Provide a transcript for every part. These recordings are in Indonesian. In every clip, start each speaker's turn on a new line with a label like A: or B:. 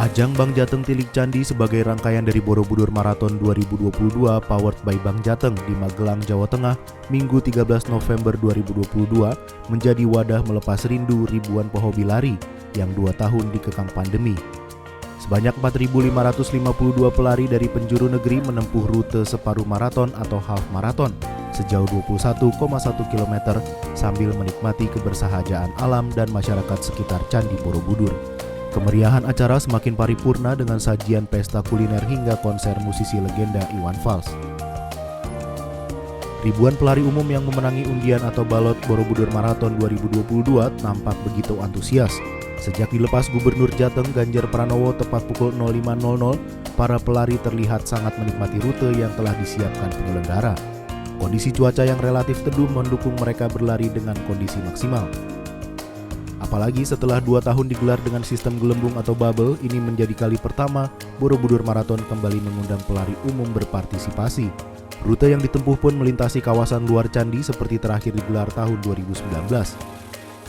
A: Ajang Bank Jateng Tilik Candi sebagai rangkaian dari Borobudur Marathon 2022 powered by Bank Jateng di Magelang, Jawa Tengah, Minggu 13 November 2022 menjadi wadah melepas rindu ribuan pehobi lari yang 2 tahun dikekang pandemi. Sebanyak 4.552 pelari dari penjuru negeri menempuh rute separuh maraton atau half marathon sejauh 21,1 km sambil menikmati kebersahajaan alam dan masyarakat sekitar Candi Borobudur. Kemeriahan acara semakin paripurna dengan sajian pesta kuliner hingga konser musisi legenda Iwan Fals. Ribuan pelari umum yang memenangi undian atau balot Borobudur Marathon 2022 tampak begitu antusias. Sejak dilepas Gubernur Jateng Ganjar Pranowo tepat pukul 05.00, para pelari terlihat sangat menikmati rute yang telah disiapkan penyelenggara. Kondisi cuaca yang relatif teduh mendukung mereka berlari dengan kondisi maksimal. Apalagi setelah 2 tahun digelar dengan sistem gelembung atau bubble, ini menjadi kali pertama Borobudur Marathon kembali mengundang pelari umum berpartisipasi. Rute yang ditempuh pun melintasi kawasan luar candi seperti terakhir digelar tahun 2019.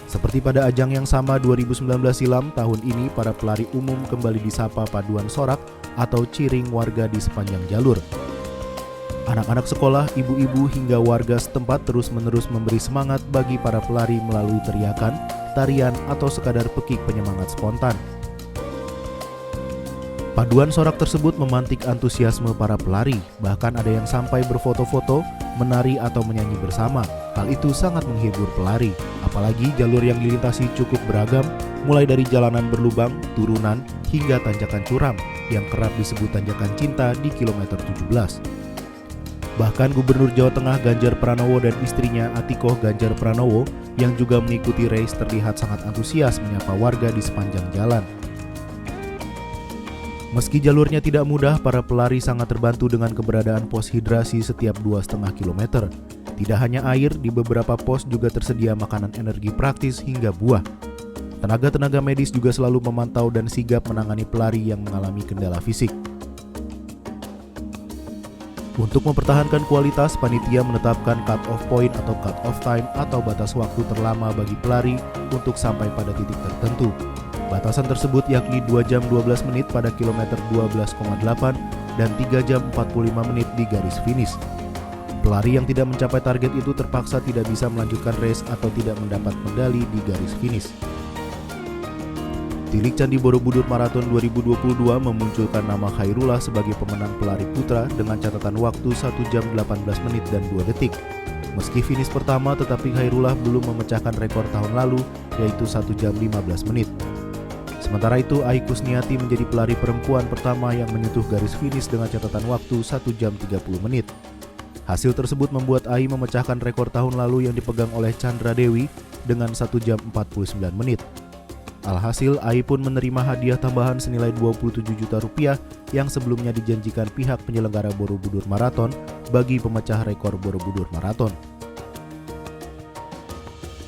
A: Seperti pada ajang yang sama 2019 silam, tahun ini para pelari umum kembali disapa paduan sorak atau ciring warga di sepanjang jalur. Anak-anak sekolah, ibu-ibu hingga warga setempat terus-menerus memberi semangat bagi para pelari melalui teriakan, tarian, atau sekadar pekik penyemangat spontan. Paduan sorak tersebut memantik antusiasme para pelari, bahkan ada yang sampai berfoto-foto, menari atau menyanyi bersama. Hal itu sangat menghibur pelari, apalagi jalur yang dilintasi cukup beragam, mulai dari jalanan berlubang, turunan, hingga tanjakan curam yang kerap disebut tanjakan cinta di kilometer 17. Bahkan Gubernur Jawa Tengah Ganjar Pranowo dan istrinya Atikoh Ganjar Pranowo yang juga mengikuti race terlihat sangat antusias menyapa warga di sepanjang jalan. Meski jalurnya tidak mudah, para pelari sangat terbantu dengan keberadaan pos hidrasi setiap 2,5 km. Tidak hanya air, di beberapa pos juga tersedia makanan energi praktis hingga buah. Tenaga-tenaga medis juga selalu memantau dan sigap menangani pelari yang mengalami kendala fisik. Untuk mempertahankan kualitas, panitia menetapkan cut-off point atau cut-off time atau batas waktu terlama bagi pelari untuk sampai pada titik tertentu. Batasan tersebut yakni 2 jam 12 menit pada kilometer 12,8 dan 3 jam 45 menit di garis finish. Pelari yang tidak mencapai target itu terpaksa tidak bisa melanjutkan race atau tidak mendapat medali di garis finish. Tilik Candi Borobudur Marathon 2022 memunculkan nama Khairullah sebagai pemenang pelari putra dengan catatan waktu 1 jam 18 menit dan 2 detik. Meski finish pertama, tetapi Khairullah belum memecahkan rekor tahun lalu, yaitu 1 jam 15 menit. Sementara itu, Ai Kusniati menjadi pelari perempuan pertama yang menyentuh garis finish dengan catatan waktu 1 jam 30 menit. Hasil tersebut membuat Ai memecahkan rekor tahun lalu yang dipegang oleh Chandra Dewi dengan 1 jam 49 menit. Alhasil, Ai pun menerima hadiah tambahan senilai 27 juta rupiah yang sebelumnya dijanjikan pihak penyelenggara Borobudur Marathon bagi pemecah rekor Borobudur Marathon.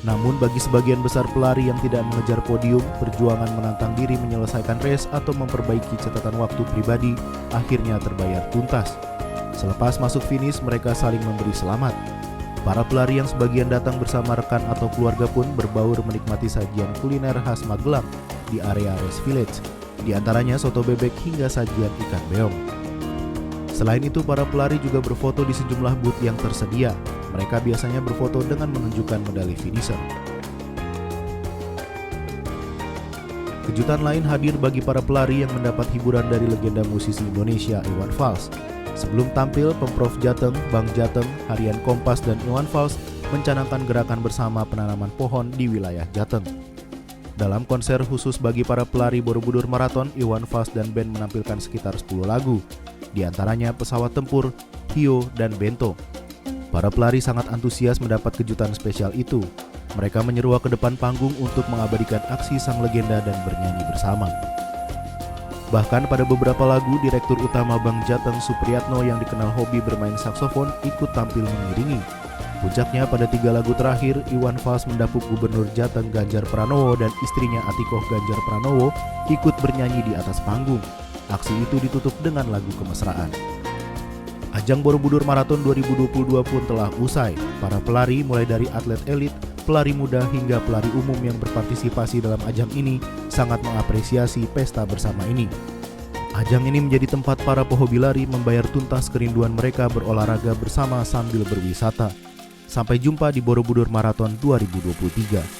A: Namun bagi sebagian besar pelari yang tidak mengejar podium, perjuangan menantang diri menyelesaikan race atau memperbaiki catatan waktu pribadi akhirnya terbayar tuntas. Selepas masuk finish, mereka saling memberi selamat. Para pelari yang sebagian datang bersama rekan atau keluarga pun berbaur menikmati sajian kuliner khas Magelang di area Race Village, di antaranya soto bebek hingga sajian ikan beong. Selain itu, para pelari juga berfoto di sejumlah booth yang tersedia. Mereka biasanya berfoto dengan menunjukkan medali finisher. Kejutan lain hadir bagi para pelari yang mendapat hiburan dari legenda musisi Indonesia Iwan Fals. Sebelum tampil, Pemprov Jateng, Bank Jateng, Harian Kompas, dan Iwan Fals mencanangkan gerakan bersama penanaman pohon di wilayah Jateng. Dalam konser khusus bagi para pelari Borobudur Marathon, Iwan Fals dan band menampilkan sekitar 10 lagu, di antaranya Pesawat Tempur, Hio, dan Bento. Para pelari sangat antusias mendapat kejutan spesial itu. Mereka menyeruak ke depan panggung untuk mengabadikan aksi sang legenda dan bernyanyi bersama. Bahkan pada beberapa lagu, Direktur Utama Bank Jateng Supriyatno yang dikenal hobi bermain saksofon ikut tampil mengiringi. Puncaknya pada 3 lagu terakhir, Iwan Fals mendapuk Gubernur Jateng Ganjar Pranowo dan istrinya Atikoh Ganjar Pranowo ikut bernyanyi di atas panggung. Aksi itu ditutup dengan lagu kemesraan. Ajang Borobudur Marathon 2022 pun telah usai. Para pelari mulai dari atlet elit, pelari muda hingga pelari umum yang berpartisipasi dalam ajang ini sangat mengapresiasi pesta bersama ini. Ajang ini menjadi tempat para pehobi lari membayar tuntas kerinduan mereka berolahraga bersama sambil berwisata. Sampai jumpa di Borobudur Marathon 2023.